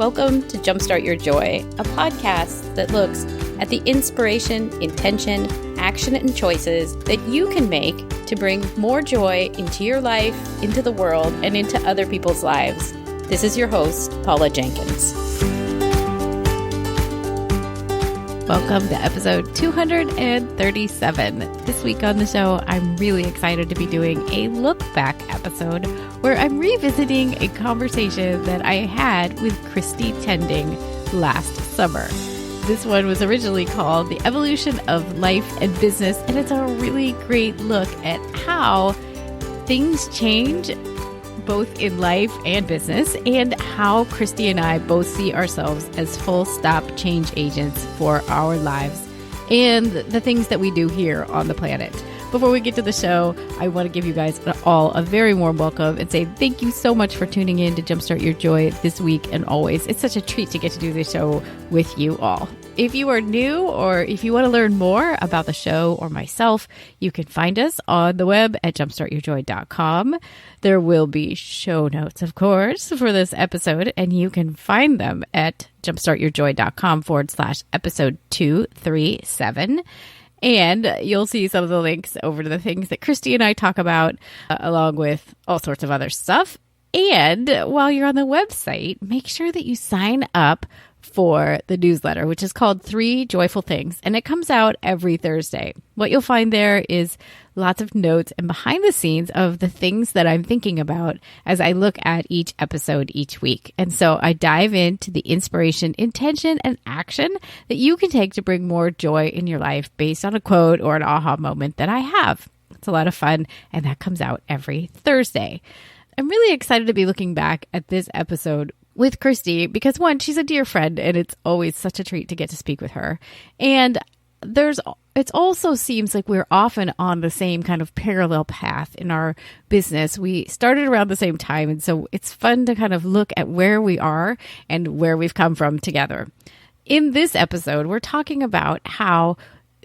Welcome to Jumpstart Your Joy, a podcast that looks at the inspiration, intention, action, and choices that you can make to bring more joy into your life, into the world, and into other people's lives. This is your host, Paula Jenkins. Welcome to episode 237. This week on the show, I'm really excited to be doing a look back episode where I'm revisiting a conversation that I had with Christy Tending last summer. This one was originally called The Evolution of Life and Business, and it's a really great look at how things change both in life and business, and how Christy and I both see ourselves as full stop change agents for our lives and the things that we do here on the planet. Before we get to the show, I want to give you guys all a very warm welcome and say thank you so much for tuning in to Jumpstart Your Joy this week and always. It's such a treat to get to do this show with you all. If you are new or if you want to learn more about the show or myself, you can find us on the web at jumpstartyourjoy.com. There will be show notes, of course, for this episode, and you can find them at jumpstartyourjoy.com/episode 237. And you'll see some of the links over to the things that Christy and I talk about, along with all sorts of other stuff. And while you're on the website, make sure that you sign up for the newsletter, which is called 3 Joyful Things, and it comes out every Thursday. What you'll find there is lots of notes and behind the scenes of the things that I'm thinking about as I look at each episode each week. And so I dive into the inspiration, intention, and action that you can take to bring more joy in your life based on a quote or an aha moment that I have. It's a lot of fun, and that comes out every Thursday. I'm really excited to be looking back at this episode with Christy because, one, she's a dear friend and it's always such a treat to get to speak with her. And it also seems like we're often on the same kind of parallel path in our business. We started around the same time, and so it's fun to kind of look at where we are and where we've come from together. In this episode, we're talking about how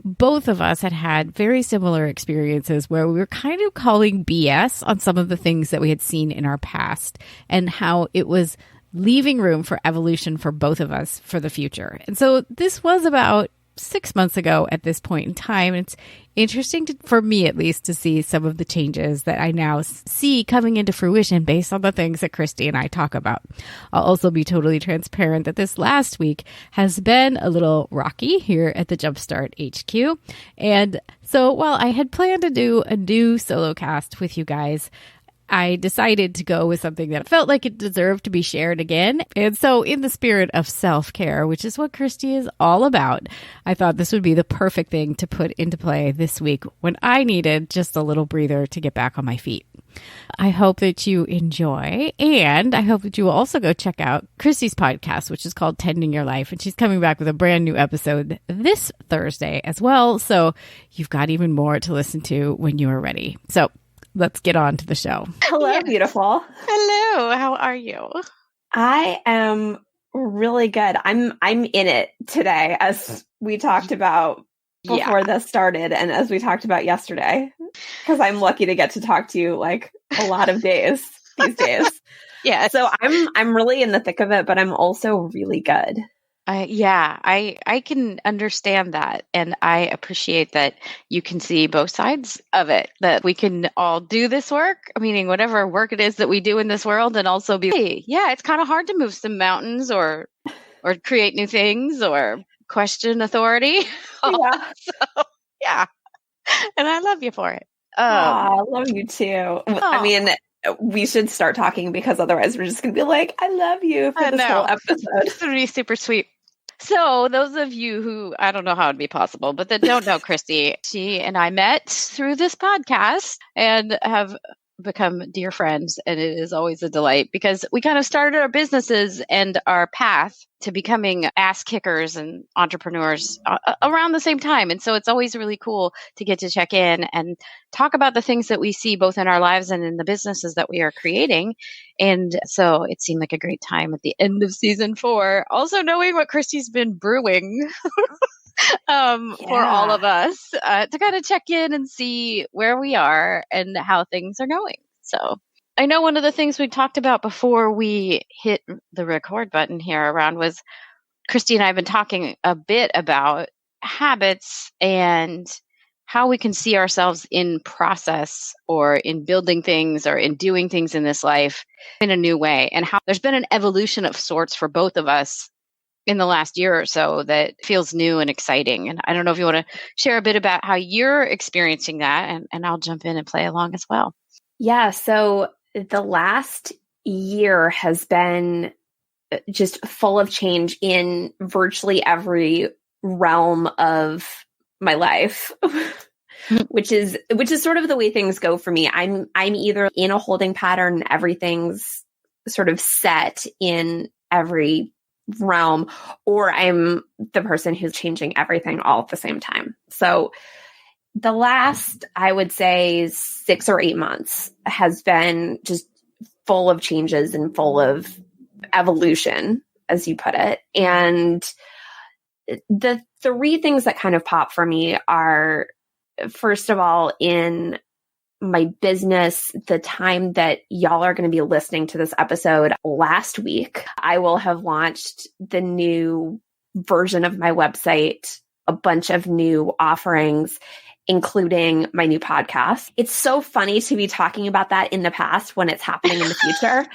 both of us had very similar experiences where we were kind of calling BS on some of the things that we had seen in our past and how it was leaving room for evolution for both of us for the future. And so this was about 6 months ago at this point in time. It's interesting for me, at least, to see some of the changes that I now see coming into fruition based on the things that Christy and I talk about. I'll also be totally transparent that this last week has been a little rocky here at the Jumpstart HQ. And so while I had planned to do a new solo cast with you guys, I decided to go with something that felt like it deserved to be shared again. And so in the spirit of self-care, which is what Christy is all about, I thought this would be the perfect thing to put into play this week when I needed just a little breather to get back on my feet. I hope that you enjoy, and I hope that you will also go check out Christy's podcast, which is called Tending Your Life, and she's coming back with a brand new episode this Thursday as well. So you've got even more to listen to when you are ready. So let's get on to the show. Hello, beautiful. Hello. How are you? I am really good. I'm in it today, as we talked about before this started, and as we talked about yesterday, because I'm lucky to get to talk to you like a lot of days these days. Yeah. So I'm really in the thick of it, but I'm also really good. I can understand that. And I appreciate that you can see both sides of it, that we can all do this work, meaning whatever work it is that we do in this world, and also be, hey, yeah, it's kind of hard to move some mountains or create new things or question authority. Yeah. So, yeah. And I love you for it. I love you too. I mean, we should start talking because otherwise we're just going to be like, I love you for this whole episode. It's going to be super sweet. So those of you who, I don't know how it'd be possible, but that don't know Christy, she and I met through this podcast and have become dear friends. And it is always a delight because we kind of started our businesses and our path to becoming ass kickers and entrepreneurs around the same time. And so it's always really cool to get to check in and talk about the things that we see both in our lives and in the businesses that we are creating. And so it seemed like a great time at the end of season 4, also knowing what Christy's been brewing for all of us to kind of check in and see where we are and how things are going. So I know one of the things we talked about before we hit the record button here around was Christy and I have been talking a bit about habits and how we can see ourselves in process or in building things or in doing things in this life in a new way, and how there's been an evolution of sorts for both of us in the last year or so that feels new and exciting. And I don't know if you want to share a bit about how you're experiencing that, and I'll jump in and play along as well. Yeah. So the last year has been just full of change in virtually every realm of my life, which is sort of the way things go for me. I'm either in a holding pattern, everything's sort of set in every realm, or I'm the person who's changing everything all at the same time. So the last, I would say, 6 or 8 months has been just full of changes and full of evolution, as you put it. And the 3 things that kind of pop for me are, first of all, in my business, the time that y'all are going to be listening to this episode last week, I will have launched the new version of my website, a bunch of new offerings, including my new podcast. It's so funny to be talking about that in the past when it's happening in the future.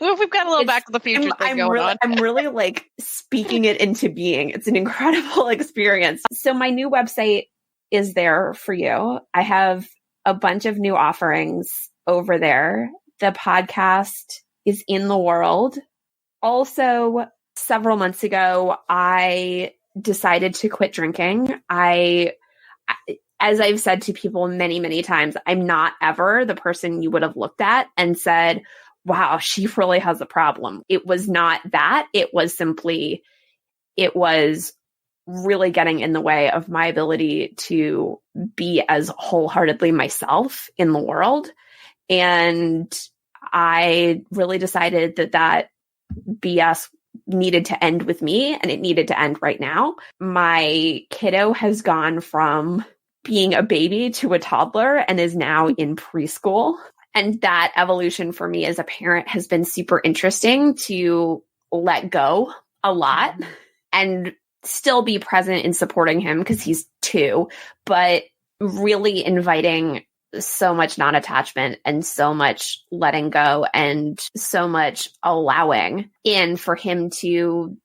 We've got a little Back to the Future thing going on. I'm really like speaking it into being. It's an incredible experience. So my new website is there for you. I have a bunch of new offerings over there. The podcast is in the world. Also, several months ago, I decided to quit drinking. As I've said to people many, many times, I'm not ever the person you would have looked at and said, wow, she really has a problem. It was not that. It was really getting in the way of my ability to be as wholeheartedly myself in the world. And I really decided that BS needed to end with me, and it needed to end right now. My kiddo has gone from being a baby to a toddler and is now in preschool. And that evolution for me as a parent has been super interesting to let go a lot and still be present in supporting him because he's 2, but really inviting so much non-attachment and so much letting go and so much allowing in for him to,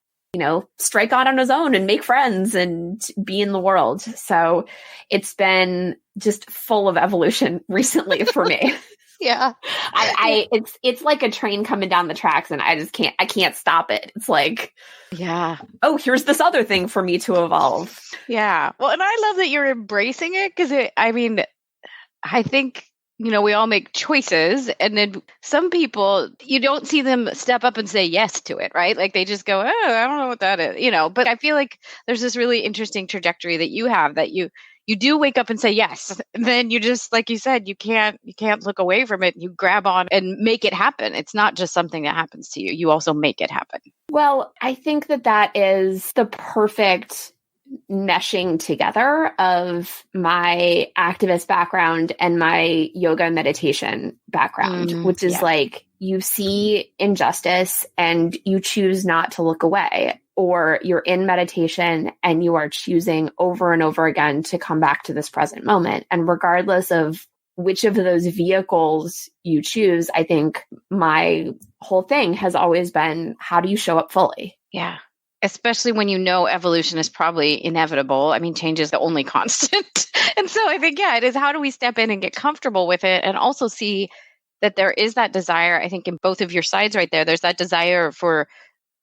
strike out on his own and make friends and be in the world. So it's been just full of evolution recently for me. Yeah. It's like a train coming down the tracks and I can't stop it. It's like, yeah. Oh, here's this other thing for me to evolve. Yeah. Well, and I love that you're embracing it because I think, we all make choices, and then some people, you don't see them step up and say yes to it, right? Like they just go, oh, I don't know what that is, but I feel like there's this really interesting trajectory that you have that you do wake up and say yes. And then you just, like you said, you can't look away from it. You grab on and make it happen. It's not just something that happens to you. You also make it happen. Well, I think that is the perfect meshing together of my activist background and my yoga and meditation background, which is like you see injustice and you choose not to look away, or you're in meditation and you are choosing over and over again to come back to this present moment. And regardless of which of those vehicles you choose, I think my whole thing has always been, how do you show up fully? Yeah. Especially when evolution is probably inevitable. Change is the only constant. And so I think, it is, how do we step in and get comfortable with it and also see that there is that desire, I think, in both of your sides right there. There's that desire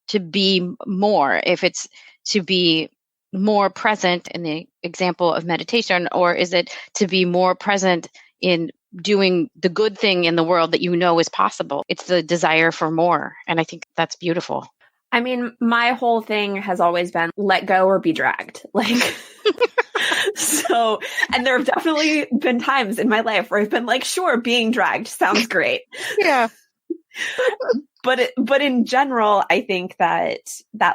to be more, if it's to be more present in the example of meditation, or is it to be more present in doing the good thing in the world that is possible? It's the desire for more. And I think that's beautiful. My whole thing has always been let go or be dragged. So, and there have definitely been times in my life where I've been like, sure, being dragged sounds great. Yeah. But in general, I think that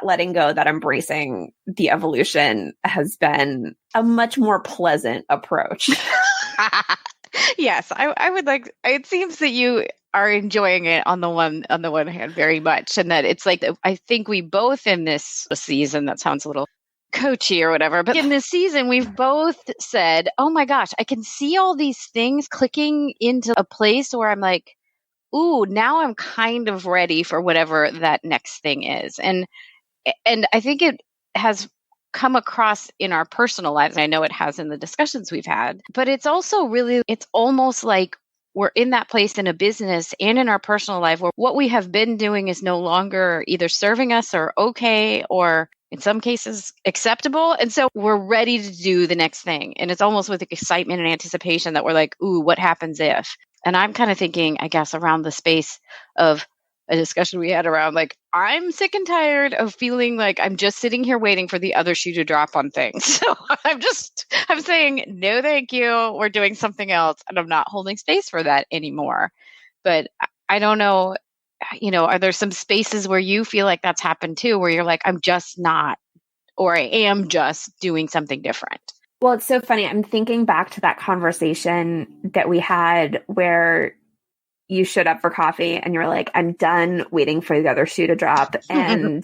letting go, that embracing the evolution has been a much more pleasant approach. Yes, I would like, it seems that you are enjoying it on the one hand very much. And that it's like, I think we both in this season, that sounds a little coachy or whatever, but in this season, we've both said, oh my gosh, I can see all these things clicking into a place where I'm like, ooh, now I'm kind of ready for whatever that next thing is. And I think it has come across in our personal lives. I know it has in the discussions we've had, but it's also really, it's almost like we're in that place in a business and in our personal life where what we have been doing is no longer either serving us or okay, or in some cases acceptable. And so we're ready to do the next thing. And it's almost with excitement and anticipation that we're like, ooh, what happens if? And I'm kind of thinking, I guess, around the space of a discussion we had around like, I'm sick and tired of feeling like I'm just sitting here waiting for the other shoe to drop on things. So I'm saying, no, thank you. We're doing something else. And I'm not holding space for that anymore. But I don't know, are there some spaces where you feel like that's happened too, where you're like, I'm just not, or I am just doing something different? Well, it's so funny. I'm thinking back to that conversation that we had where you showed up for coffee and you're like, I'm done waiting for the other shoe to drop. And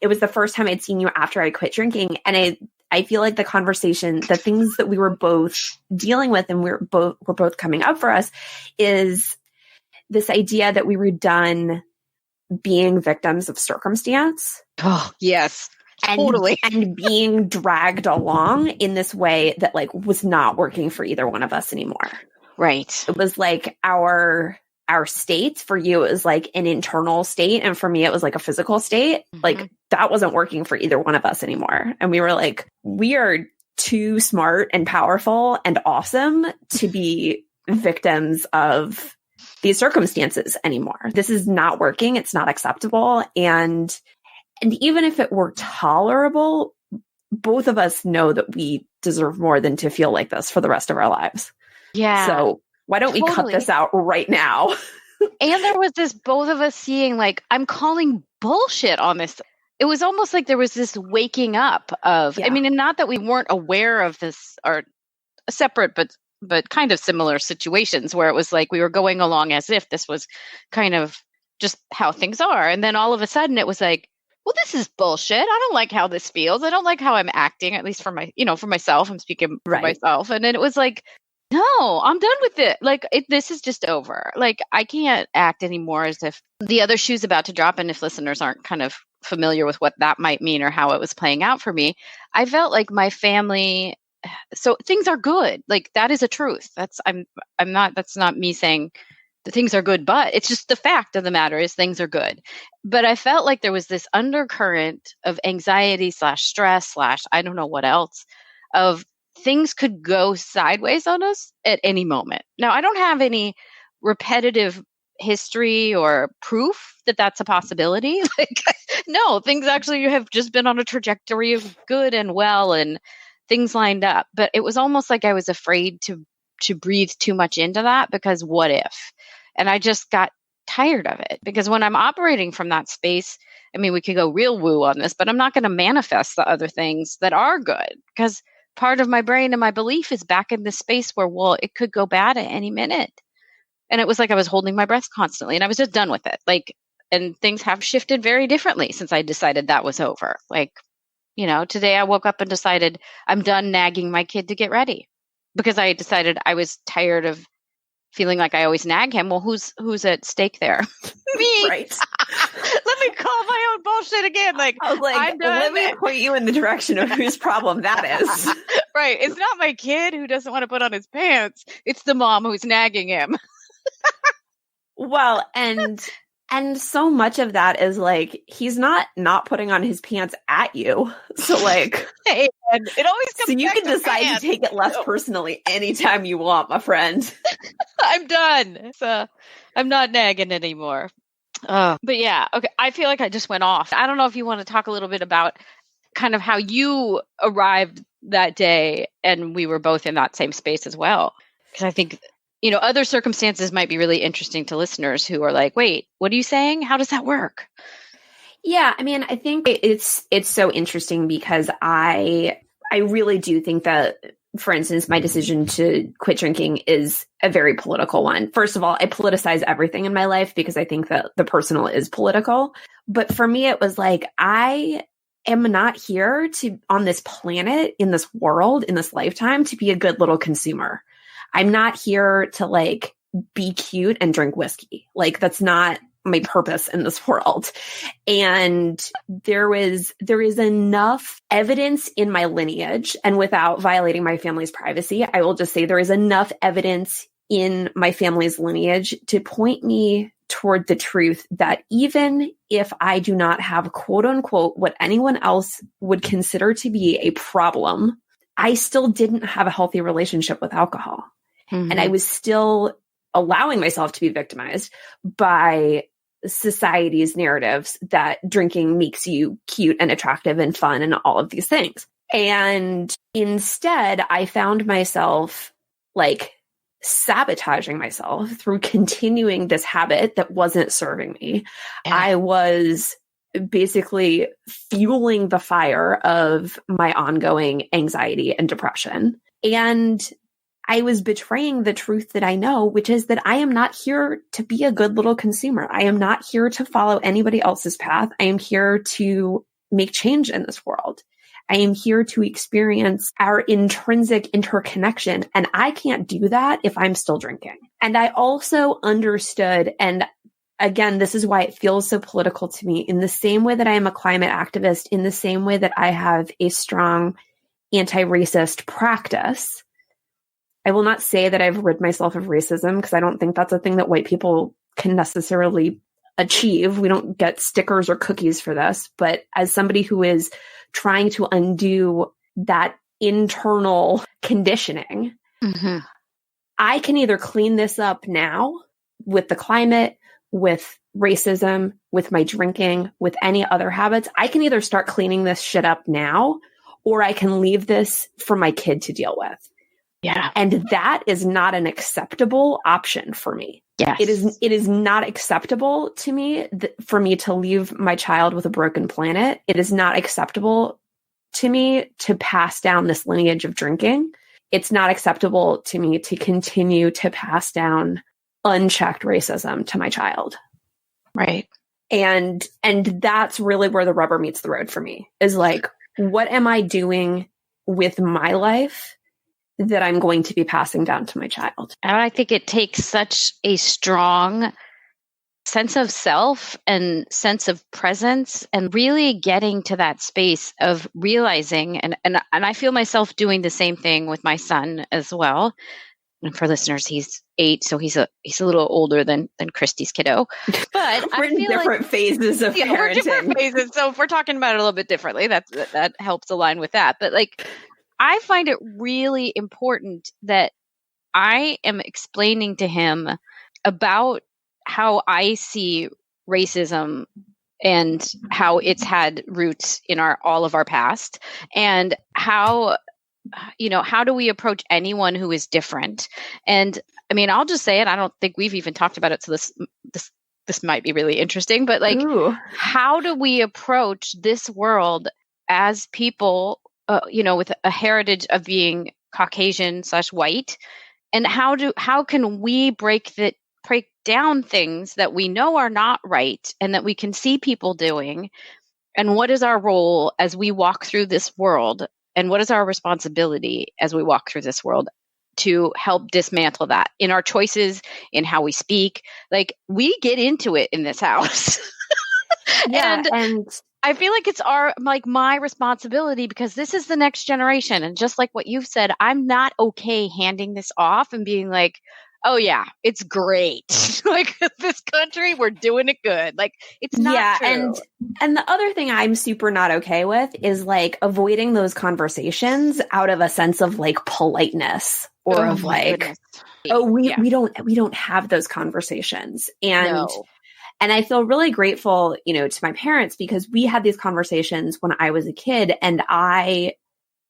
it was the first time I'd seen you after I quit drinking. And I feel like the conversation, the things that we were both dealing with and we're both coming up for us is this idea that we were done being victims of circumstance. Oh, yes. Totally. And being dragged along in this way that like was not working for either one of us anymore. Right. It was like our state. For you, it was like an internal state. And for me, it was like a physical state. Mm-hmm. Like that wasn't working for either one of us anymore. And we were like, we are too smart and powerful and awesome to be victims of these circumstances anymore. This is not working. It's not acceptable. And even if it were tolerable, both of us know that we deserve more than to feel like this for the rest of our lives. Yeah. So why don't we cut this out right now? And there was this, both of us seeing like, I'm calling bullshit on this. It was almost like there was this waking up of, I mean, and not that we weren't aware of this or separate, but kind of similar situations where it was like we were going along as if this was kind of just how things are. And then all of a sudden it was like, well, this is bullshit. I don't like how this feels. I don't like how I'm acting, at least for for myself. I'm speaking for myself. And then it was like, no, I'm done with it. Like, this is just over. Like, I can't act anymore as if the other shoe's about to drop. And if listeners aren't kind of familiar with what that might mean or how it was playing out for me, I felt like my family, so things are good. Like, that is a truth. That's not me saying the things are good, but it's just the fact of the matter is things are good. But I felt like there was this undercurrent of anxiety / stress / I don't know what else, of things could go sideways on us at any moment. Now, I don't have any repetitive history or proof that that's a possibility. Like, no, things actually have just been on a trajectory of good and well and things lined up. But it was almost like I was afraid to breathe too much into that because what if? And I just got tired of it because when I'm operating from that space, I mean, we could go real woo on this, but I'm not going to manifest the other things that are good because part of my brain and my belief is back in this space where, well, it could go bad at any minute. And it was like I was holding my breath constantly and I was just done with it. Like, and things have shifted very differently since I decided that was over. Like, today I woke up and decided I'm done nagging my kid to get ready because I decided I was tired of feeling like I always nag him. Well, who's at stake there? Me. Right. Let me call my own bullshit again. Like, I was like, let me point you in the direction of whose problem that is. Right. It's not my kid who doesn't want to put on his pants. It's the mom who's nagging him. Well, and so much of that is like, he's not putting on his pants at you. So like, hey, it always comes so you back can to decide pants. to take it less personally anytime you want, my friend. I'm done. So I'm not nagging anymore. But yeah, okay. I feel like I just went off. I don't know if you want to talk a little bit about kind of how you arrived that day and we were both in that same space as well. Because I think, other circumstances might be really interesting to listeners who are like, wait, what are you saying? How does that work? Yeah, I mean, I think it's so interesting because I really do think that for instance, my decision to quit drinking is a very political one. First of all, I politicize everything in my life because I think that the personal is political. But for me, it was like, I am not here on this planet, in this world, in this lifetime, to be a good little consumer. I'm not here to like be cute and drink whiskey. Like, that's not my purpose in this world. And there is enough evidence in my lineage, and without violating my family's privacy, I will just say there is enough evidence in my family's lineage to point me toward the truth that even if I do not have, quote unquote, what anyone else would consider to be a problem, I still didn't have a healthy relationship with alcohol. Mm-hmm. And I was still allowing myself to be victimized by society's narratives that drinking makes you cute and attractive and fun and all of these things. And instead, I found myself like sabotaging myself through continuing this habit that wasn't serving me. Yeah. I was basically fueling the fire of my ongoing anxiety and depression. And I was betraying the truth that I know, which is that I am not here to be a good little consumer. I am not here to follow anybody else's path. I am here to make change in this world. I am here to experience our intrinsic interconnection. And I can't do that if I'm still drinking. And I also understood, and again, this is why it feels so political to me, in the same way that I am a climate activist, in the same way that I have a strong anti-racist practice. I will not say that I've rid myself of racism, because I don't think that's a thing that white people can necessarily achieve. We don't get stickers or cookies for this. But as somebody who is trying to undo that internal conditioning, mm-hmm. I can either clean this up now with the climate, with racism, with my drinking, with any other habits. I can either start cleaning this shit up now, or I can leave this for my kid to deal with. Yeah. And that is not an acceptable option for me. Yes. It is not acceptable to me for me to leave my child with a broken planet. It is not acceptable to me to pass down this lineage of drinking. It's not acceptable to me to continue to pass down unchecked racism to my child. Right. And that's really where the rubber meets the road for me, is like, what am I doing with my life that I'm going to be passing down to my child? And I think it takes such a strong sense of self and sense of presence, and really getting to that space of realizing, and I feel myself doing the same thing with my son as well. And for listeners, he's 8, so he's a little older than Christy's kiddo. But we're in different phases of parenting. We're different phases. So if we're talking about it a little bit differently, that helps align with that. But like, I find it really important that I am explaining to him about how I see racism and how it's had roots in all of our past, and how do we approach anyone who is different. And I mean, I'll just say it. I don't think we've even talked about it. So this might be really interesting, but like, ooh, how do we approach this world as people, with a heritage of being Caucasian/white, and how can we break down things that we know are not right and that we can see people doing, and what is our role as we walk through this world, and what is our responsibility as we walk through this world to help dismantle that in our choices, in how we speak. Like, we get into it in this house. Yeah, and I feel like it's my responsibility, because this is the next generation. And just like what you've said, I'm not okay handing this off and being like, oh yeah, it's great. Like, this country, we're doing it good. Like, it's not true. And the other thing I'm super not okay with is like avoiding those conversations out of a sense of like politeness, or of like, goodness. We don't have those conversations. And I feel really grateful, to my parents, because we had these conversations when I was a kid, and I,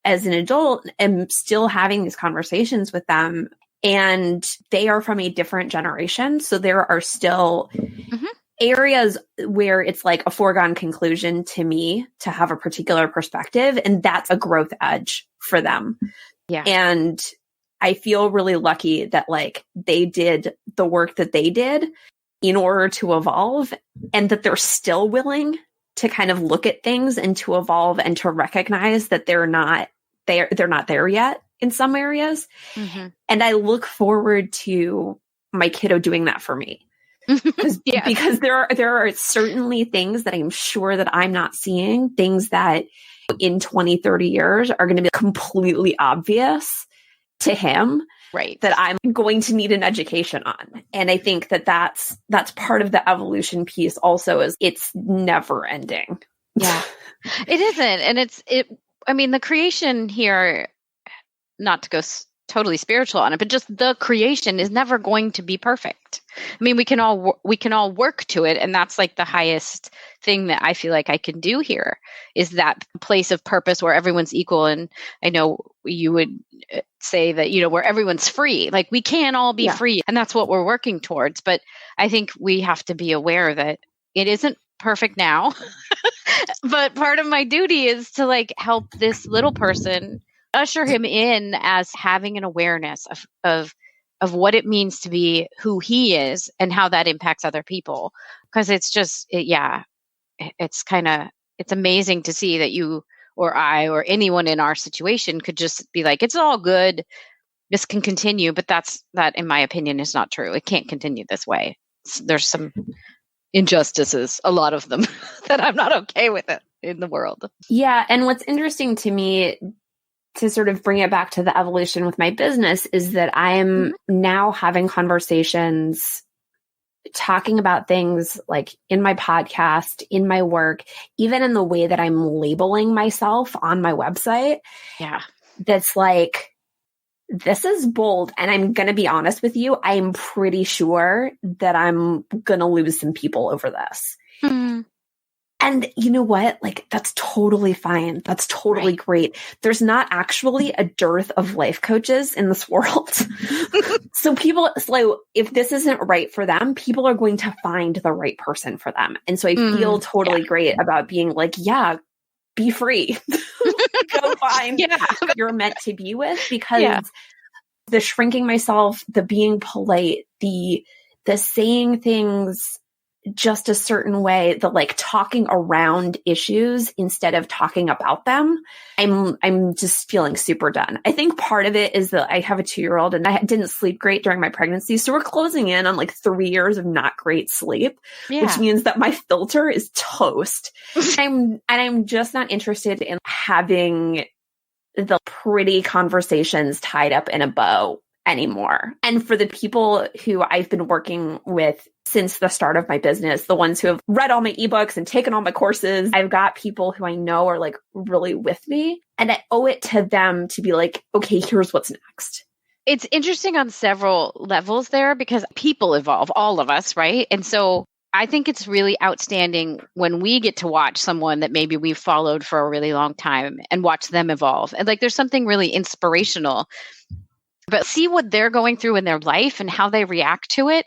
as an adult, am still having these conversations with them. And they are from a different generation. So there are still areas where it's like a foregone conclusion to me to have a particular perspective. And that's a growth edge for them Yeah. And I feel really lucky that like they did the work that they did in order to evolve, and that they're still willing to kind of look at things and to evolve and to recognize that they're not there yet in some areas. Mm-hmm. And I look forward to my kiddo doing that for me. Yes. Because there are certainly things that I'm sure that I'm not seeing, things that in 20, 30 years are going to be completely obvious to him, right, that I'm going to need an education on. And I think that that's part of the evolution piece also, is it's never ending. Yeah, it isn't. And I mean, the creation here, not to go totally spiritual on it, but just the creation is never going to be perfect. I mean, we can all work to it. And that's like the highest thing that I feel like I can do here, is that place of purpose where everyone's equal. And I know you would say that, where everyone's free, like we can all be free. And that's what we're working towards. But I think we have to be aware that it isn't perfect now, but part of my duty is to like help this little person, usher him in as having an awareness of what it means to be who he is and how that impacts other people. Because it's just, it's amazing to see that you or I or anyone in our situation could just be like, it's all good, this can continue. But that, in my opinion, is not true. It can't continue this way. There's some injustices, a lot of them, that I'm not okay with it in the world. Yeah. And what's interesting to me, to sort of bring it back to the evolution with my business, is that I'm now having conversations, talking about things like in my podcast, in my work, even in the way that I'm labeling myself on my website. Yeah. That's like, this is bold. And I'm going to be honest with you, I'm pretty sure that I'm going to lose some people over this. And you know what? Like, that's totally fine. That's totally great. There's not actually a dearth of life coaches in this world. So if this isn't right for them, people are going to find the right person for them. And so I feel totally great about being like, be free. Go find who you're meant to be with, because the shrinking myself, the being polite, the saying things just a certain way, the like talking around issues instead of talking about them, I'm just feeling super done. I think part of it is that I have a 2-year-old and I didn't sleep great during my pregnancy. So we're closing in on like 3 years of not great sleep, which means that my filter is toast. I'm just not interested in having the pretty conversations tied up in a bow anymore. And for the people who I've been working with since the start of my business, the ones who have read all my ebooks and taken all my courses, I've got people who I know are like really with me, and I owe it to them to be like, okay, here's what's next. It's interesting on several levels there, because people evolve, all of us, right? And so I think it's really outstanding when we get to watch someone that maybe we've followed for a really long time and watch them evolve. And like, there's something really inspirational. But see what they're going through in their life and how they react to it.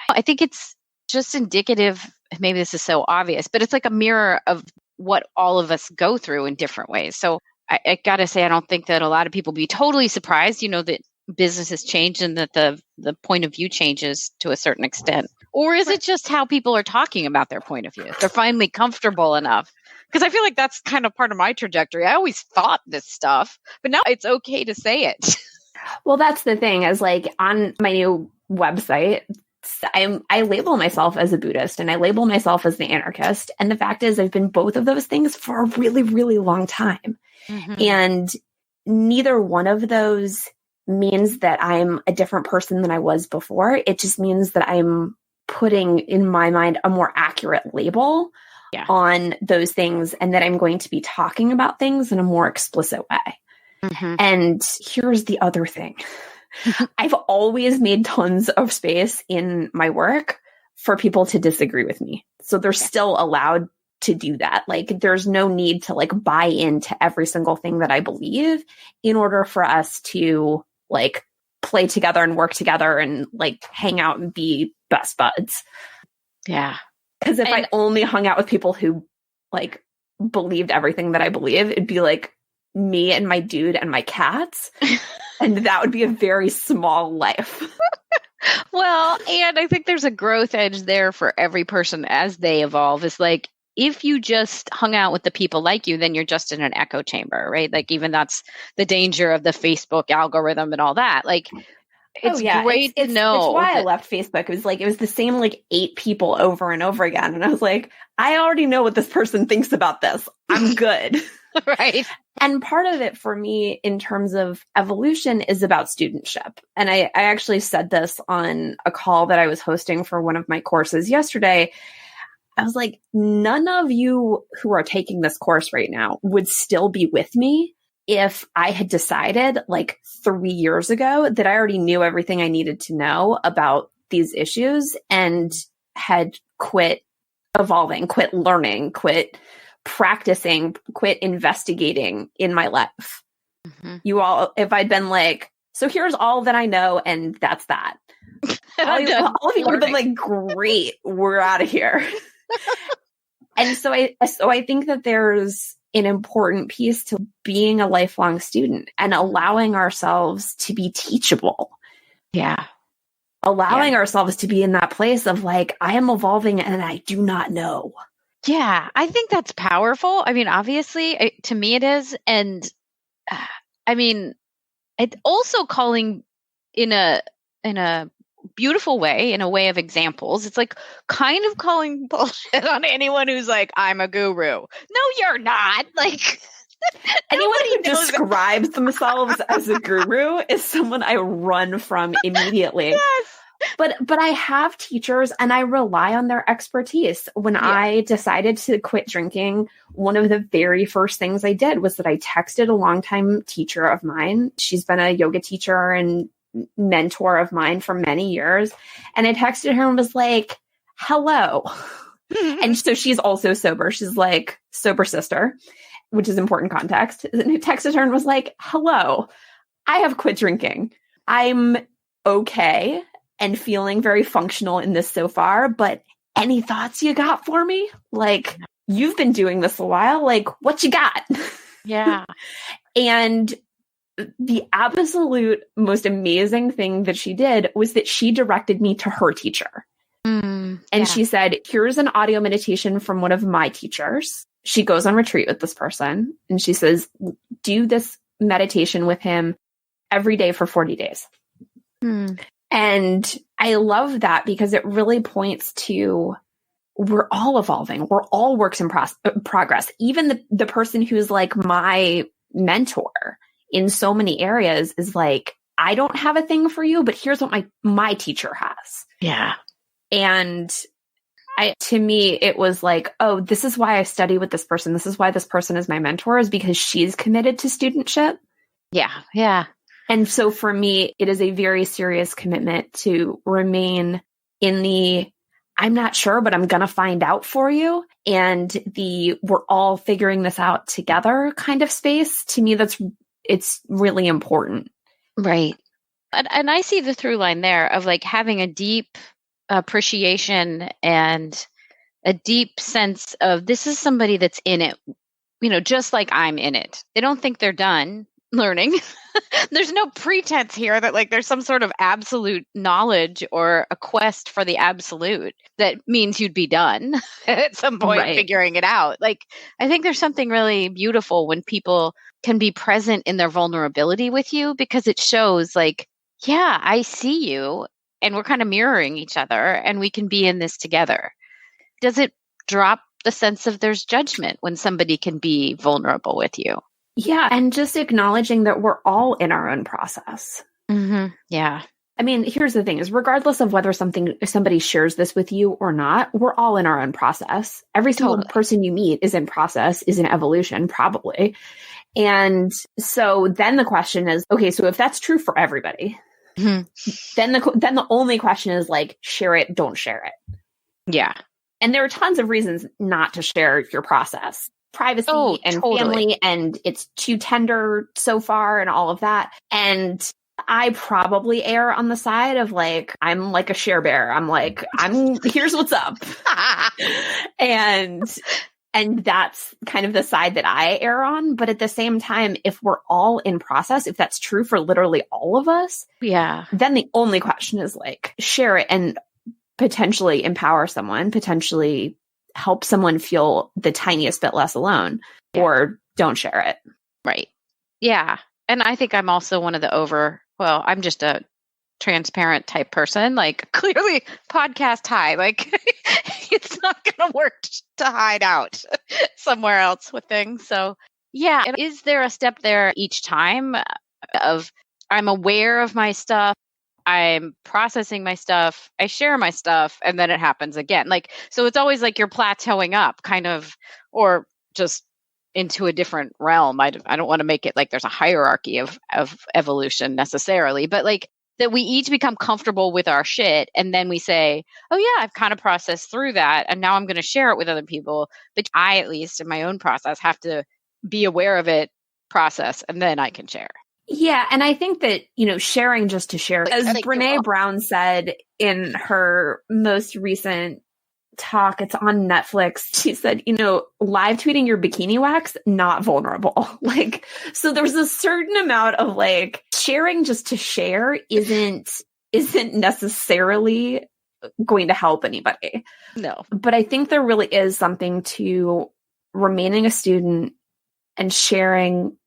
I think it's just indicative, maybe this is so obvious, but it's like a mirror of what all of us go through in different ways. So I got to say, I don't think that a lot of people be totally surprised, that business has changed and that the point of view changes to a certain extent. Or is it just how people are talking about their point of view? They're finally comfortable enough. Because I feel like that's kind of part of my trajectory. I always thought this stuff, but now it's okay to say it. Well, that's the thing, is like on my new website, I label myself as a Buddhist and I label myself as the anarchist. And the fact is, I've been both of those things for a really, really long time. And neither one of those means that I'm a different person than I was before. It just means that I'm putting, in my mind, a more accurate label on those things, and that I'm going to be talking about things in a more explicit way. And here's the other thing. I've always made tons of space in my work for people to disagree with me. So they're still allowed to do that. Like, there's no need to like buy into every single thing that I believe in order for us to like play together and work together and like hang out and be best buds. Yeah. Because if I only hung out with people who like believed everything that I believe, it'd be like me and my dude and my cats. And that would be a very small life. Well, and I think there's a growth edge there for every person as they evolve. It's like, if you just hung out with the people like you, then you're just in an echo chamber, right? Like, even that's the danger of the Facebook algorithm and all that. Like, it's great to know. It's why I left Facebook. It was the same like 8 people over and over again. And I was like, I already know what this person thinks about this. I'm good. Right. And part of it for me in terms of evolution is about studentship. And I actually said this on a call that I was hosting for one of my courses yesterday. I was like, none of you who are taking this course right now would still be with me if I had decided like 3 years ago that I already knew everything I needed to know about these issues and had quit evolving, quit learning, quit practicing, quit investigating in my life. Mm-hmm. You all, if I'd been like, so here's all that I know and that's that. all of you would have been like, great, we're out of here. And so I think that there's an important piece to being a lifelong student and allowing ourselves to be teachable. Yeah. Allowing ourselves to be in that place of like, I am evolving and I do not know. Yeah, I think that's powerful. I mean, obviously, to me it is. And I mean, it's also calling in a beautiful way, in a way of examples. It's like kind of calling bullshit on anyone who's like, I'm a guru. No, you're not. Like, anyone who describes themselves as a guru is someone I run from immediately. Yes. But I have teachers and I rely on their expertise. When I decided to quit drinking, one of the very first things I did was that I texted a longtime teacher of mine. She's been a yoga teacher and mentor of mine for many years. And I texted her and was like, hello. And so she's also sober. She's like sober sister, which is important context. And I texted her and was like, hello, I have quit drinking. I'm okay and feeling very functional in this so far, but any thoughts you got for me? Like, you've been doing this a while, like, what you got? Yeah. And the absolute most amazing thing that she did was that she directed me to her teacher. And she said, here's an audio meditation from one of my teachers. She goes on retreat with this person. And she says, do this meditation with him every day for 40 days. And I love that because it really points to we're all evolving. We're all works in progress. Even the person who's like my mentor in so many areas is like, I don't have a thing for you, but here's what my teacher has. Yeah. And to me, it was like, oh, this is why I study with this person. This is why this person is my mentor, is because she's committed to studentship. Yeah. Yeah. And so for me, it is a very serious commitment to remain in the, I'm not sure, but I'm going to find out for you. And we're all figuring this out together kind of space. To me, it's really important. Right. And I see the through line there of like having a deep appreciation and a deep sense of this is somebody that's in it, just like I'm in it. They don't think they're done learning. There's no pretense here that like there's some sort of absolute knowledge or a quest for the absolute that means you'd be done at some point figuring it out. Like, I think there's something really beautiful when people can be present in their vulnerability with you, because it shows like, yeah, I see you and we're kind of mirroring each other and we can be in this together. Does it drop the sense of there's judgment when somebody can be vulnerable with you? Yeah. And just acknowledging that we're all in our own process. Mm-hmm. Yeah. I mean, here's the thing is regardless of whether somebody shares this with you or not, we're all in our own process. Every single person you meet is in process, is in evolution, probably. And so then the question is, okay, so if that's true for everybody, then the only question is like, share it, don't share it. Yeah. And there are tons of reasons not to share your process. Privacy and family, and it's too tender so far and all of that. And I probably err on the side of like, I'm like a share bear. I'm like, here's what's up. And And that's kind of the side that I err on. But at the same time, if we're all in process, if that's true for literally all of us, then the only question is like, share it and potentially empower someone, potentially help someone feel the tiniest bit less alone, or don't share it. Right. Yeah. And I think I'm also one of I'm just a transparent type person, like clearly podcast high, like it's not going to work to hide out somewhere else with things. So yeah. And is there a step there each time of I'm aware of my stuff, I'm processing my stuff, I share my stuff, and then it happens again. Like, so it's always like you're plateauing up kind of, or just into a different realm. I don't want to make it like there's a hierarchy of evolution necessarily, but like that we each become comfortable with our shit. And then we say, oh yeah, I've kind of processed through that. And now I'm going to share it with other people. But I, at least in my own process, have to be aware of it, process, and then I can share. Yeah. And I think that, sharing just to share, as Brene Brown said in her most recent talk, it's on Netflix. She said, live tweeting your bikini wax, not vulnerable. Like, so there's a certain amount of like sharing just to share isn't necessarily going to help anybody. No. But I think there really is something to remaining a student and sharing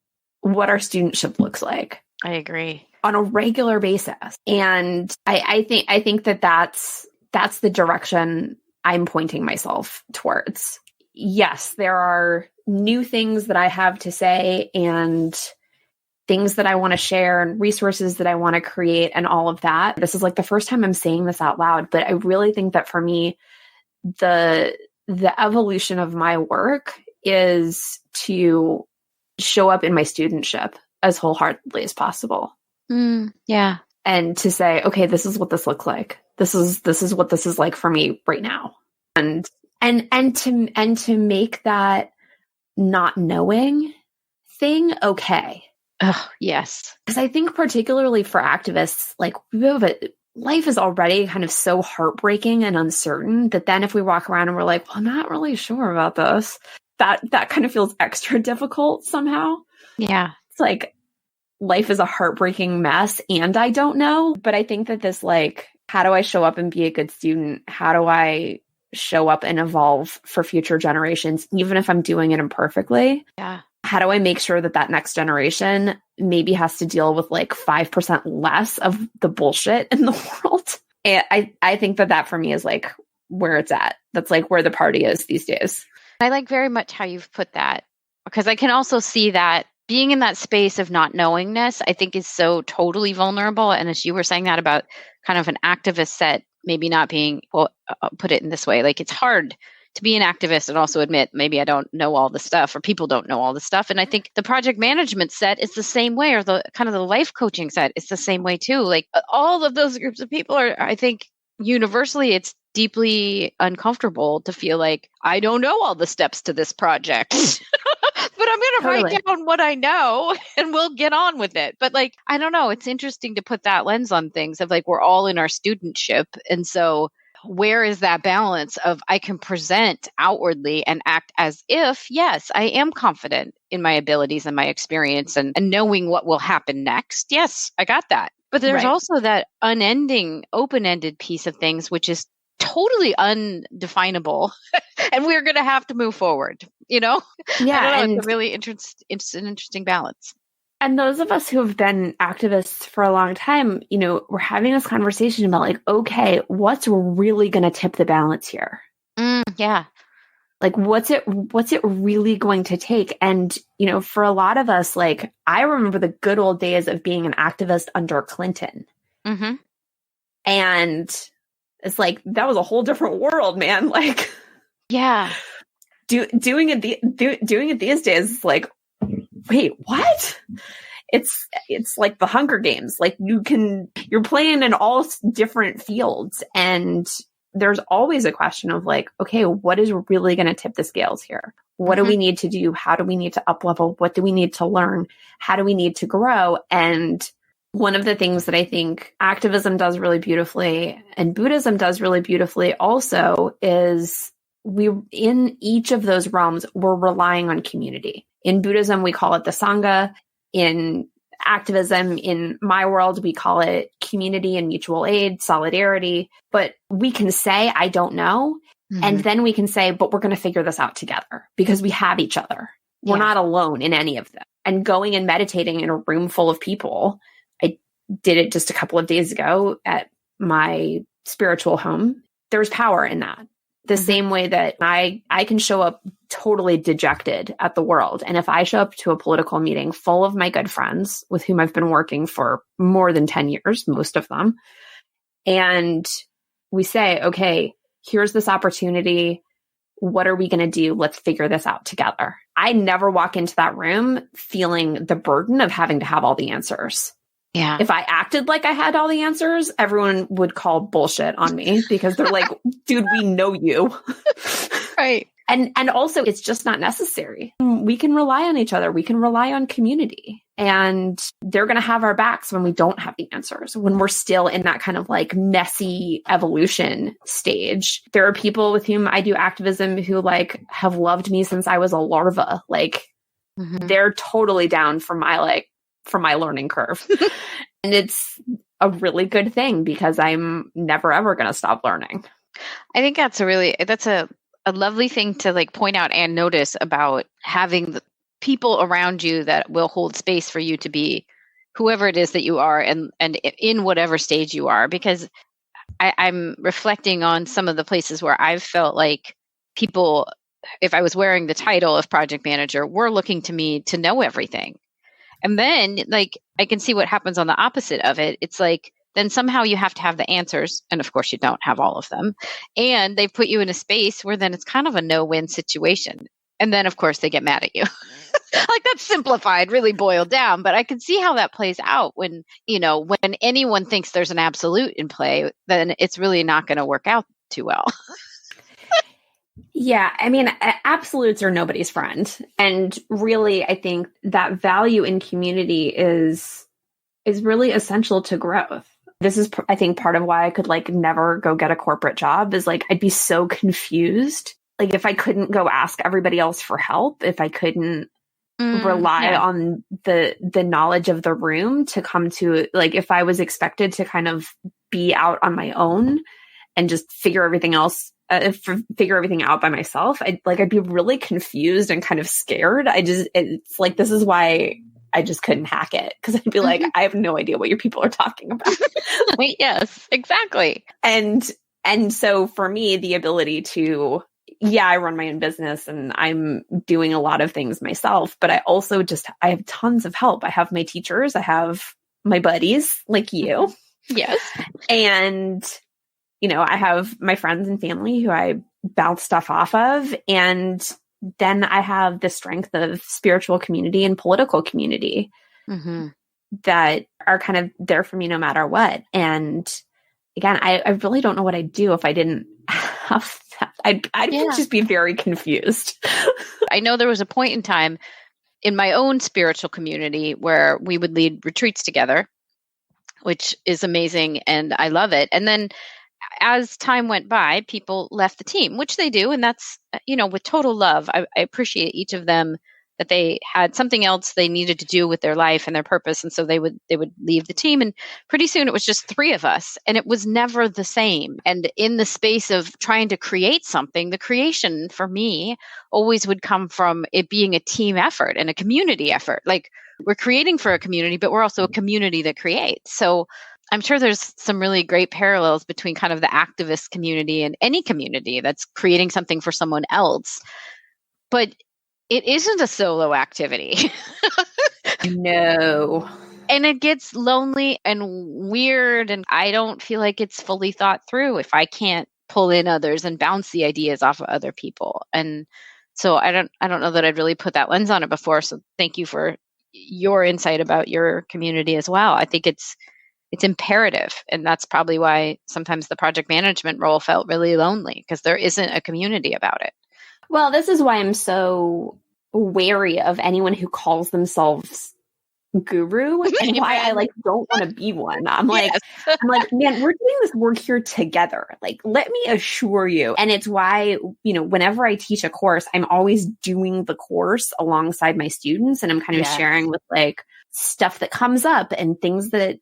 what our studentship looks like. I agree. On a regular basis. And I think that that's the direction I'm pointing myself towards. Yes, there are new things that I have to say and things that I want to share and resources that I want to create and all of that. This is like the first time I'm saying this out loud, but I really think that for me, the evolution of my work is to show up in my studentship as wholeheartedly as possible. Yeah. And to say, okay, this is what this looks like. This is what this is like for me right now. And to make that not knowing thing okay. Oh, yes. Because I think particularly for activists, like life is already kind of so heartbreaking and uncertain that then if we walk around and we're like, well, I'm not really sure about this, that kind of feels extra difficult somehow. Yeah. It's like life is a heartbreaking mess and I don't know. But I think that this, like, how do I show up and be a good student? How do I show up and evolve for future generations, even if I'm doing it imperfectly? Yeah. How do I make sure that next generation maybe has to deal with like 5% less of the bullshit in the world? And I think that for me is like where it's at. That's like where the party is these days. I like very much how you've put that, because I can also see that being in that space of not knowingness, I think is so totally vulnerable. And as you were saying that about kind of an activist set, maybe not being, well, I'll put it in this way, like it's hard to be an activist and also admit maybe I don't know all the stuff or people don't know all the stuff. And I think the project management set is the same way, or the kind of the life coaching set is the same way too. Like all of those groups of people are, I think universally, it's deeply uncomfortable to feel like I don't know all the steps to this project, but I'm going to write down what I know and we'll get on with it. But like, I don't know, it's interesting to put that lens on things of like, we're all in our studentship. And so where is that balance of I can present outwardly and act as if, yes, I am confident in my abilities and my experience and knowing what will happen next. Yes, I got that. But there's also that unending, open-ended piece of things, which is totally undefinable. And we're going to have to move forward, you know? Yeah. It's a really it's an interesting balance. And those of us who have been activists for a long time, you know, we're having this conversation about like, okay, what's really going to tip the balance here? Yeah. Like, what's it really going to take? And, you know, for a lot of us, like, I remember the good old days of being an activist under Clinton. Mm-hmm. And it's like, that was a whole different world, man. Like, yeah. Doing it these days is like, wait, what? It's like the Hunger Games. Like you're playing in all different fields, and there's always a question of like, okay, what is really going to tip the scales here? What do we need to do? How do we need to up level? What do we need to learn? How do we need to grow? And one of the things that I think activism does really beautifully and Buddhism does really beautifully also is in each of those realms, we're relying on community. In Buddhism, we call it the Sangha. In activism, in my world, we call it community and mutual aid, solidarity. But we can say, I don't know. And then we can say, but we're going to figure this out together because we have each other. We're not alone in any of them. And going and meditating in a room full of people, I did it just a couple of days ago at my spiritual home. There's power in that. The same way that I can show up totally dejected at the world. And if I show up to a political meeting full of my good friends with whom I've been working for more than 10 years, most of them, and we say, okay, here's this opportunity. What are we going to do? Let's figure this out together. I never walk into that room feeling the burden of having to have all the answers. Yeah. If I acted like I had all the answers, everyone would call bullshit on me because they're like, dude, we know you. Right. And also it's just not necessary. We can rely on each other. We can rely on community, and they're going to have our backs when we don't have the answers, when we're still in that kind of like messy evolution stage. There are people with whom I do activism who like have loved me since I was a larva. Like they're totally down for my learning curve. And it's a really good thing because I'm never, ever going to stop learning. I think that's a lovely thing to like point out and notice about having the people around you that will hold space for you to be whoever it is that you are and in whatever stage you are. Because I'm reflecting on some of the places where I've felt like people, if I was wearing the title of project manager, were looking to me to know everything. And then like, I can see what happens on the opposite of it. It's like, then somehow you have to have the answers. And of course you don't have all of them. And they put you in a space where then it's kind of a no-win situation. And then of course they get mad at you. Like that's simplified, really boiled down. But I can see how that plays out when anyone thinks there's an absolute in play, then it's really not going to work out too well. Yeah, I mean, absolutes are nobody's friend. And really, I think that value in community is really essential to growth. This is, I think, part of why I could like never go get a corporate job is like, I'd be so confused. Like if I couldn't go ask everybody else for help, if I couldn't rely on the knowledge of the room to come to, like if I was expected to kind of be out on my own and just figure everything out by myself, I'd be really confused and kind of scared. It's like, this is why I just couldn't hack it. Cause I'd be like, I have no idea what you people are talking about. Yes, exactly. And so for me, the ability to, I run my own business and I'm doing a lot of things myself, but I also I have tons of help. I have my teachers, I have my buddies like you. Yes. And I have my friends and family who I bounce stuff off of. And then I have the strength of spiritual community and political community that are kind of there for me no matter what. And again, I really don't know what I'd do if I didn't have that. I'd just be very confused. I know there was a point in time in my own spiritual community where we would lead retreats together, which is amazing. And I love it. And then as time went by, people left the team, which they do. And that's, with total love. I appreciate each of them that they had something else they needed to do with their life and their purpose. And so they would leave the team. And pretty soon it was just three of us and it was never the same. And in the space of trying to create something, the creation for me always would come from it being a team effort and a community effort. Like we're creating for a community, but we're also a community that creates. So I'm sure there's some really great parallels between kind of the activist community and any community that's creating something for someone else. But it isn't a solo activity. No. And it gets lonely and weird. And I don't feel like it's fully thought through if I can't pull in others and bounce the ideas off of other people. And so I don't know that I'd really put that lens on it before. So thank you for your insight about your community as well. I think it's imperative. And that's probably why sometimes the project management role felt really lonely because there isn't a community about it. Well, this is why I'm so wary of anyone who calls themselves guru and why I like don't want to be one. I'm like, man, we're doing this work here together. Like, let me assure you. And it's why, whenever I teach a course, I'm always doing the course alongside my students. And I'm kind of sharing with like stuff that comes up and things that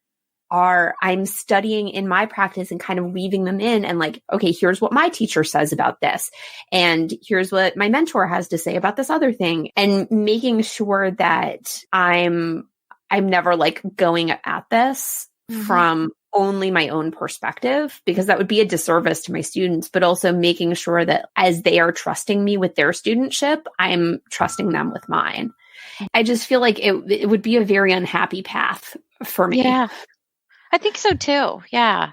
I'm studying in my practice and kind of weaving them in and like, okay, here's what my teacher says about this. And here's what my mentor has to say about this other thing, and making sure that I'm never like going at this from only my own perspective, because that would be a disservice to my students, but also making sure that as they are trusting me with their studentship, I'm trusting them with mine. I just feel like it would be a very unhappy path for me. Yeah. I think so too. Yeah.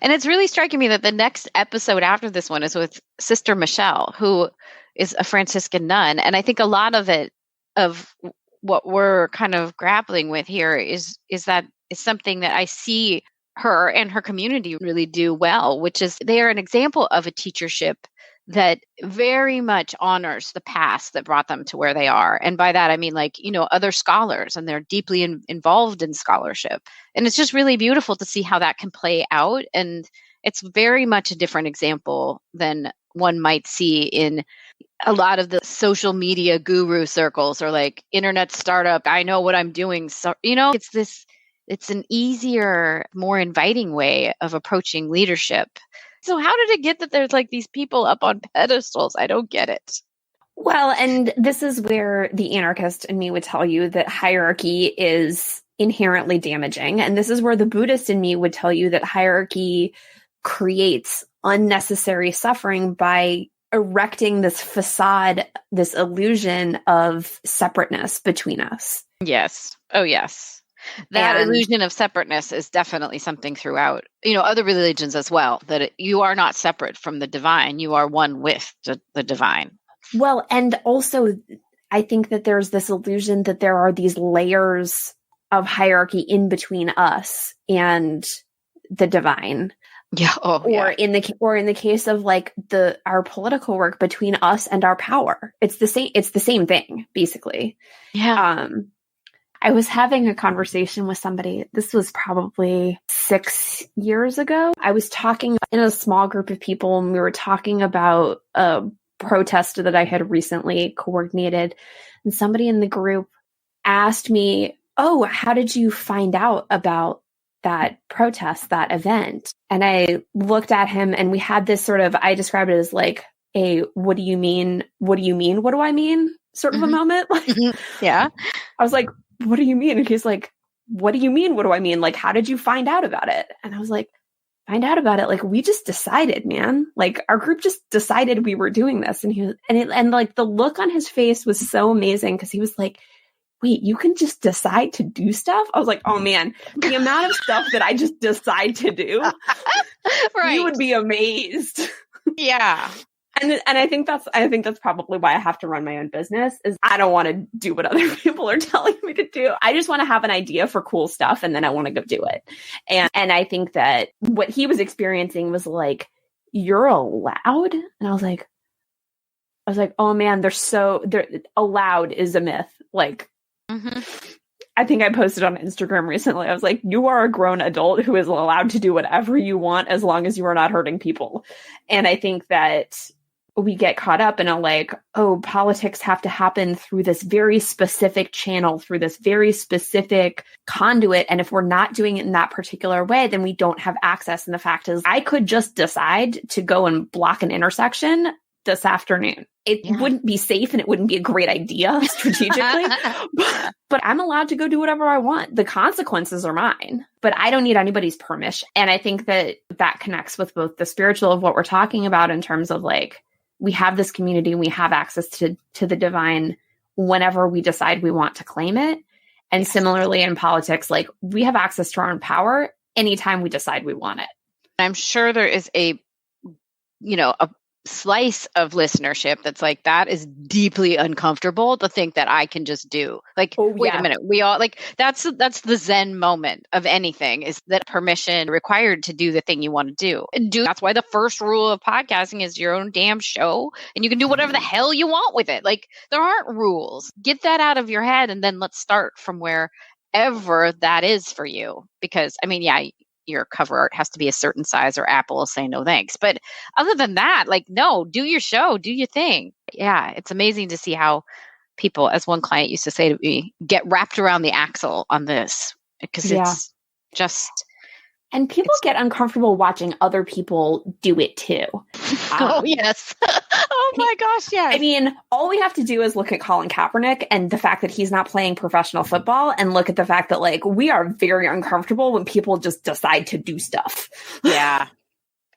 And it's really striking me that the next episode after this one is with Sister Michelle, who is a Franciscan nun. And I think a lot of what we're kind of grappling with here is something that I see her and her community really do well, which is they are an example of a teachership that very much honors the past that brought them to where they are. And by that, I mean, like, other scholars, and they're deeply involved in scholarship. And it's just really beautiful to see how that can play out. And it's very much a different example than one might see in a lot of the social media guru circles or like internet startup. I know what I'm doing. So, it's an easier, more inviting way of approaching leadership. So how did it get that there's like these people up on pedestals? I don't get it. Well, and this is where the anarchist in me would tell you that hierarchy is inherently damaging. And this is where the Buddhist in me would tell you that hierarchy creates unnecessary suffering by erecting this facade, this illusion of separateness between us. Yes. Oh, yes. That illusion of separateness is definitely something throughout, other religions as well, that you are not separate from the divine. You are one with the divine. Well, and also I think that there's this illusion that there are these layers of hierarchy in between us and the divine. Yeah. Oh, or in the case of like our political work, between us and our power. It's the same thing, basically. Yeah. I was having a conversation with somebody. This was probably 6 years ago. I was talking in a small group of people, and we were talking about a protest that I had recently coordinated. And somebody in the group asked me, "Oh, how did you find out about that protest, that event?" And I looked at him, and we had this sort of, I described it as like a, what do you mean? What do you mean? What do I mean? Sort of a moment. Yeah. I was like, what do you mean? And he's like, what do you mean? What do I mean? Like, how did you find out about it? And I was like, find out about it? Like, we just decided, man. Like, our group just decided we were doing this. And like the look on his face was so amazing, because he was like, wait, you can just decide to do stuff? I was like, oh man, the amount of stuff that I just decide to do, right. You would be amazed. Yeah. And I think that's probably why I have to run my own business, is I don't want to do what other people are telling me to do. I just want to have an idea for cool stuff, and then I want to go do it. And I think that what he was experiencing was like, you're allowed? And I was like, oh man, they're allowed is a myth. Like, I think I posted on Instagram recently. I was like, you are a grown adult who is allowed to do whatever you want as long as you are not hurting people. And I think that we get caught up in a like, oh, politics have to happen through this very specific channel, through this very specific conduit. And if we're not doing it in that particular way, then we don't have access. And the fact is, I could just decide to go and block an intersection this afternoon. It wouldn't be safe, and it wouldn't be a great idea strategically, but I'm allowed to go do whatever I want. The consequences are mine, but I don't need anybody's permission. And I think that connects with both the spiritual of what we're talking about in terms of like, we have this community and we have access to the divine whenever we decide we want to claim it. And similarly in politics, like, we have access to our own power anytime we decide we want it. I'm sure there is a slice of listenership that's like, that is deeply uncomfortable to think that I can just do. Like, wait a minute, we all like, that's the Zen moment of anything, is that permission required to do the thing you want to do. That's why the first rule of podcasting is your own damn show, and you can do whatever the hell you want with it. Like, there aren't rules. Get that out of your head, and then let's start from where whatever that is for you. Because, I mean, yeah, your cover art has to be a certain size or Apple will say no thanks. But other than that, like, no, do your show, do your thing. Yeah, it's amazing to see how people, as one client used to say to me, get wrapped around the axle on this because it's just... And people get uncomfortable watching other people do it too. Oh, yes. Oh, my gosh, yes. I mean, all we have to do is look at Colin Kaepernick and the fact that he's not playing professional football and look at the fact that, like, we are very uncomfortable when people just decide to do stuff. Yeah,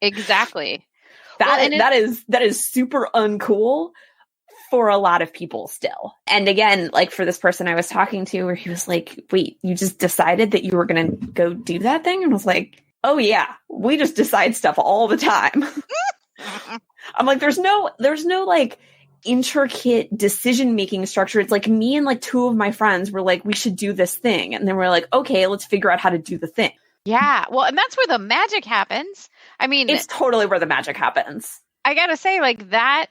exactly. That is super uncool for a lot of people still. And again, like for this person I was talking to where he was like, wait, you just decided that you were going to go do that thing? And I was like, oh yeah, we just decide stuff all the time. I'm like, there's no like intricate decision-making structure. It's like me and like two of my friends were like, we should do this thing. And then we're like, okay, let's figure out how to do the thing. Yeah. Well, and that's where the magic happens. I mean, it's totally where the magic happens. I got to say, like, that,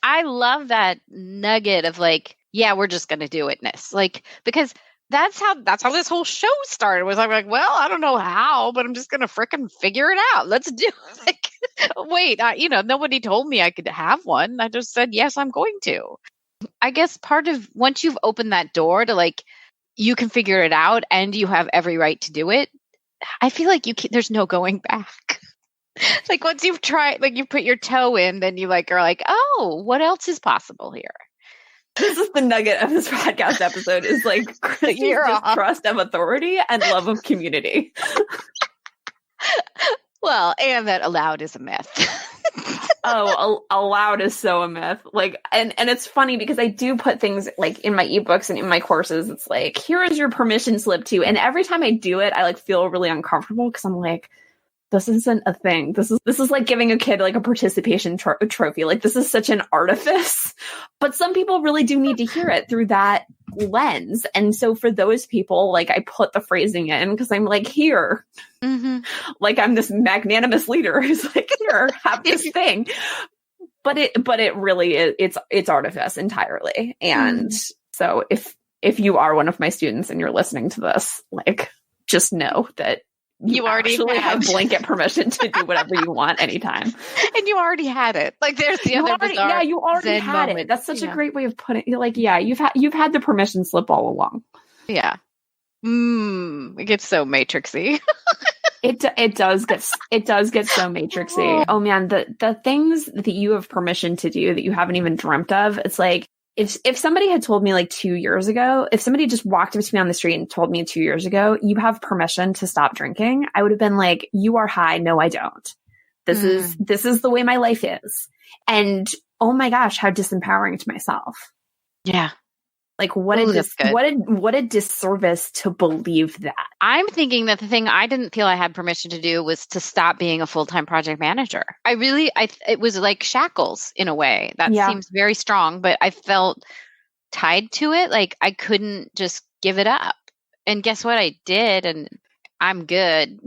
I love that nugget of like, yeah, we're just going to do it-ness. Like, because that's how this whole show started. Was I'm like, well, I don't know how, but I'm just going to frickin' figure it out. Let's do it. Like, wait, nobody told me I could have one. I just said, yes, I'm going to. I guess part of, once you've opened that door to like, you can figure it out and you have every right to do it. I feel like there's no going back. Like once you've tried, like you put your toe in, then you like are like, oh, what else is possible here? This is the nugget of this podcast episode is like Christy's distrust of authority and love of community. Well, and that allowed is a myth. Oh, allowed is so a myth. Like, and it's funny because I do put things like in my ebooks and in my courses. It's like, here is your permission slip too. And every time I do it, I like feel really uncomfortable because I'm like, this isn't a thing. This is like giving a kid like a participation trophy. Like this is such an artifice, but some people really do need to hear it through that lens. And so for those people, like I put the phrasing in because I'm like, here, like I'm this magnanimous leader who's like, here, have this thing. But it really is, it's artifice entirely. And so if you are one of my students and you're listening to this, like, just know that you already have blanket permission to do whatever you want anytime. And you already had it. Like there's the other bizarre yeah, you already Zen had moment. It. That's such a great way of putting it. Like, yeah, you've had the permission slip all along. Yeah. It gets so matrixy. It does get so matrixy. Oh man, the things that you have permission to do that you haven't even dreamt of. It's like if somebody had told me like 2 years ago, if somebody just walked up to me on the street and told me 2 years ago, you have permission to stop drinking, I would have been like, you are high. No, I don't. This is the way my life is. And oh my gosh, how disempowering to myself. Yeah. Like what a disservice to believe that. I'm thinking that the thing I didn't feel I had permission to do was to stop being a full-time project manager. It was like shackles in a way. That seems very strong, but I felt tied to it. Like I couldn't just give it up. And guess what? I did, and I'm good.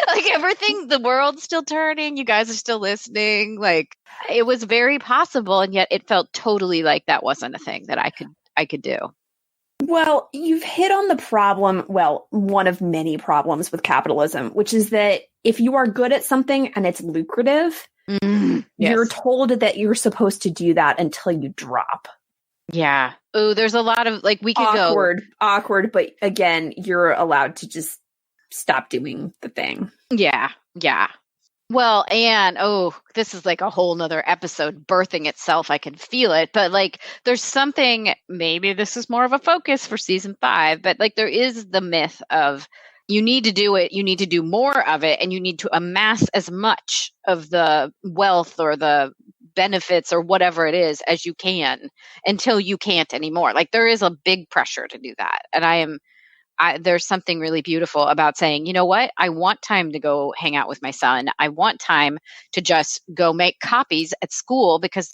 Like everything, the world's still turning. You guys are still listening. Like it was very possible, and yet it felt totally like that wasn't a thing that I could do. Well, you've hit on the problem. Well, one of many problems with capitalism, which is that if you are good at something and it's lucrative, you're told that you're supposed to do that until you drop. Yeah. Oh, there's a lot of like we could awkward, but again, you're allowed to just stop doing the thing. Yeah. Yeah. Well, and this is like a whole nother episode birthing itself. I can feel it, but like there's something, maybe this is more of a focus for season 5, but like there is the myth of you need to do it, you need to do more of it, and you need to amass as much of the wealth or the benefits or whatever it is as you can until you can't anymore. Like there is a big pressure to do that. And there's something really beautiful about saying, you know what? I want time to go hang out with my son. I want time to just go make copies at school because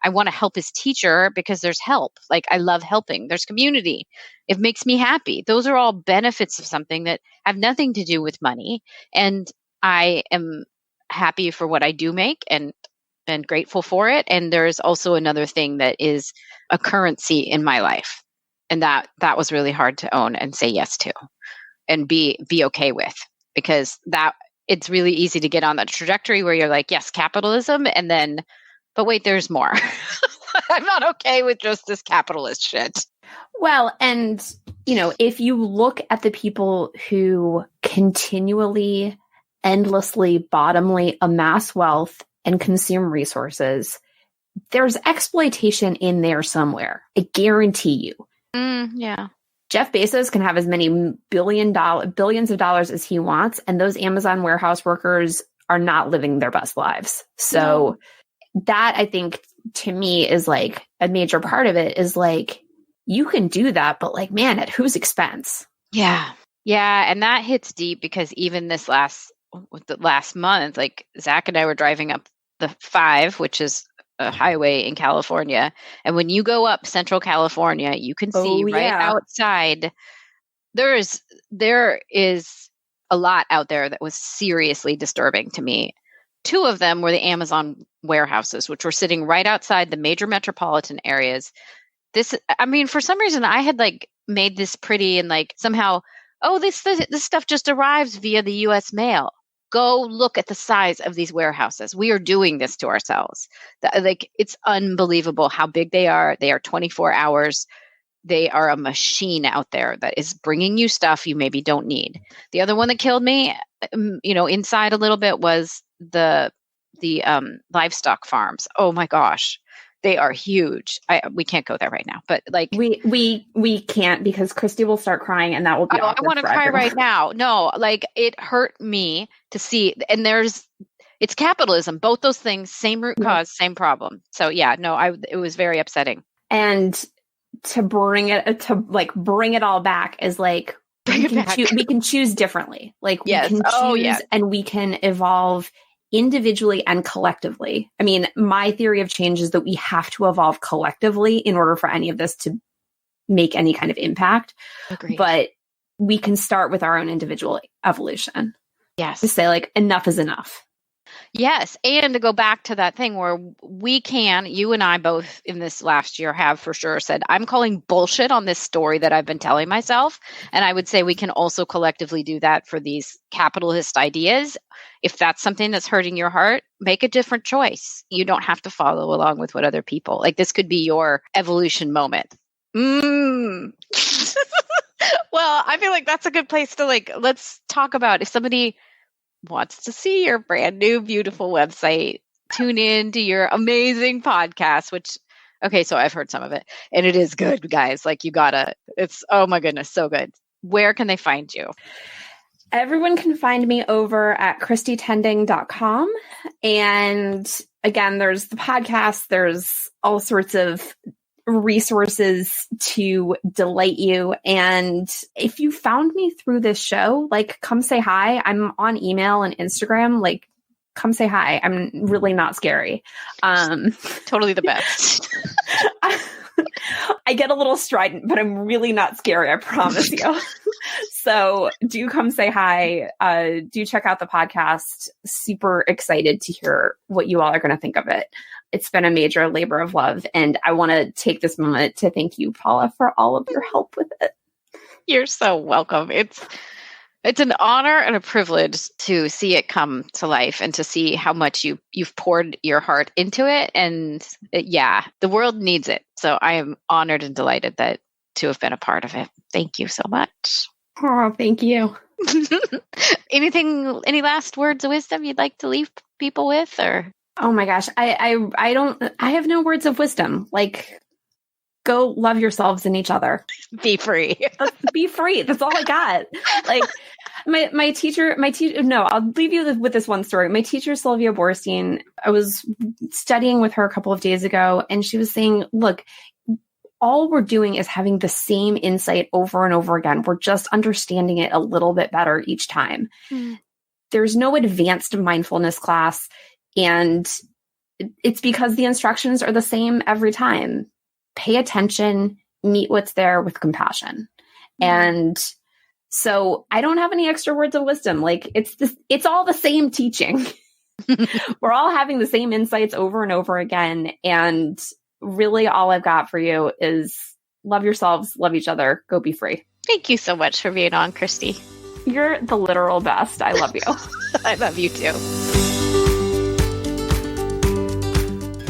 I want to help his teacher because there's help. Like I love helping. There's community. It makes me happy. Those are all benefits of something that have nothing to do with money. And I am happy for what I do make and grateful for it. And there's also another thing that is a currency in my life. And that was really hard to own and say yes to and be okay with, because it's really easy to get on that trajectory where you're like, yes, capitalism. And then, but wait, there's more. I'm not okay with just this capitalist shit. Well, and, if you look at the people who continually, endlessly, bottomly amass wealth and consume resources, there's exploitation in there somewhere. I guarantee you. Yeah. Jeff Bezos can have as many billions of dollars as he wants, and those Amazon warehouse workers are not living their best lives. So that, I think, to me, is like a major part of it, is like, you can do that, but like, man, at whose expense? Yeah. Yeah. And that hits deep, because even this last month, like Zach and I were driving up the 5, which is a highway in California. And when you go up Central California, you can see right outside, there is a lot out there that was seriously disturbing to me. 2 of them were the Amazon warehouses, which were sitting right outside the major metropolitan areas. For some reason, I had like made this pretty and like somehow, this stuff just arrives via the U.S. mail. Go look at the size of these warehouses. We are doing this to ourselves. It's unbelievable how big they are. They are 24 hours. They are a machine out there that is bringing you stuff you maybe don't need. The other one that killed me, inside a little bit, was the livestock farms. Oh my gosh. They are huge. We can't go there right now, but like we can't, because Christy will start crying, and that will be. I want to cry right now. No, like it hurt me to see, and it's capitalism. Both those things, same root cause, same problem. So yeah, no, it was very upsetting. And to bring it all back is like we can choose differently. Like we can choose, and we can evolve individually and collectively. I mean, my theory of change is that we have to evolve collectively in order for any of this to make any kind of impact. Agreed. But we can start with our own individual evolution. Yes. To say like, enough is enough. Yes. And to go back to that thing where you and I both in this last year have for sure said, I'm calling bullshit on this story that I've been telling myself. And I would say we can also collectively do that for these capitalist ideas. If that's something that's hurting your heart, make a different choice. You don't have to follow along with what other people, like this could be your evolution moment. Well, I feel like that's a good place to let's talk about if somebody wants to see your brand new, beautiful website, tune in to your amazing podcast, so I've heard some of it and it is good, guys. Like it's, oh my goodness, so good. Where can they find you? Everyone can find me over at christytending.com. And again, there's the podcast, there's all sorts of resources to delight you. And if you found me through this show, come say hi. I'm on email and Instagram. Come say hi. I'm really not scary. Totally the best. I get a little strident, but I'm really not scary. I promise you. So do come say hi. Do check out the podcast. Super excited to hear what you all are going to think of it. It's been a major labor of love. And I want to take this moment to thank you, Paula, for all of your help with it. You're so welcome. It's an honor and a privilege to see it come to life and to see how much you've poured your heart into it. And the world needs it. So I am honored and delighted to have been a part of it. Thank you so much. Oh, thank you. Any last words of wisdom you'd like to leave people with, or? Oh my gosh. I have no words of wisdom. Go love yourselves and each other. Be free. Be free. That's all I got. My teacher, I'll leave you with this one story. My teacher, Sylvia Borstein, I was studying with her a couple of days ago, and she was saying, look, all we're doing is having the same insight over and over again. We're just understanding it a little bit better each time. There's no advanced mindfulness class, and it's because the instructions are the same every time. Pay attention, meet what's there with compassion. And so I don't have any extra words of wisdom. It's all the same teaching. We're all having the same insights over and over again. And really all I've got for you is love yourselves, love each other, go be free. Thank you so much for being on, Christy. You're the literal best. I love you. I love you too.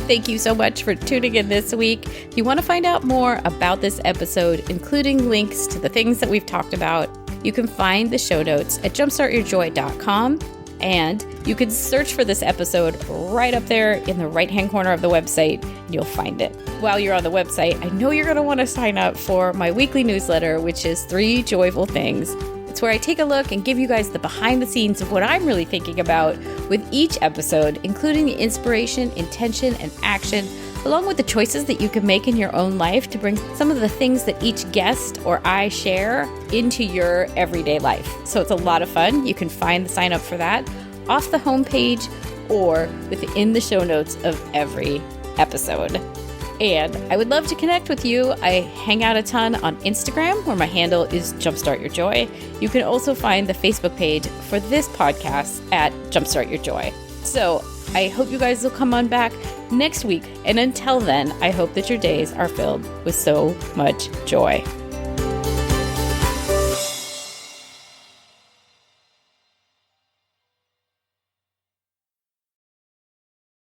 Thank you so much for tuning in this week. If you want to find out more about this episode, including links to the things that we've talked about, you can find the show notes at jumpstartyourjoy.com. And you can search for this episode right up there in the right-hand corner of the website, and you'll find it. While you're on the website, I know you're going to want to sign up for my weekly newsletter, which is 3 Joyful Things. It's where I take a look and give you guys the behind the scenes of what I'm really thinking about with each episode, including the inspiration, intention, and action, along with the choices that you can make in your own life to bring some of the things that each guest or I share into your everyday life. So it's a lot of fun. You can find the sign up for that off the homepage or within the show notes of every episode. And I would love to connect with you. I hang out a ton on Instagram, where my handle is Jumpstart Your Joy. You can also find the Facebook page for this podcast at Jumpstart Your Joy. So I hope you guys will come on back next week. And until then, I hope that your days are filled with so much joy.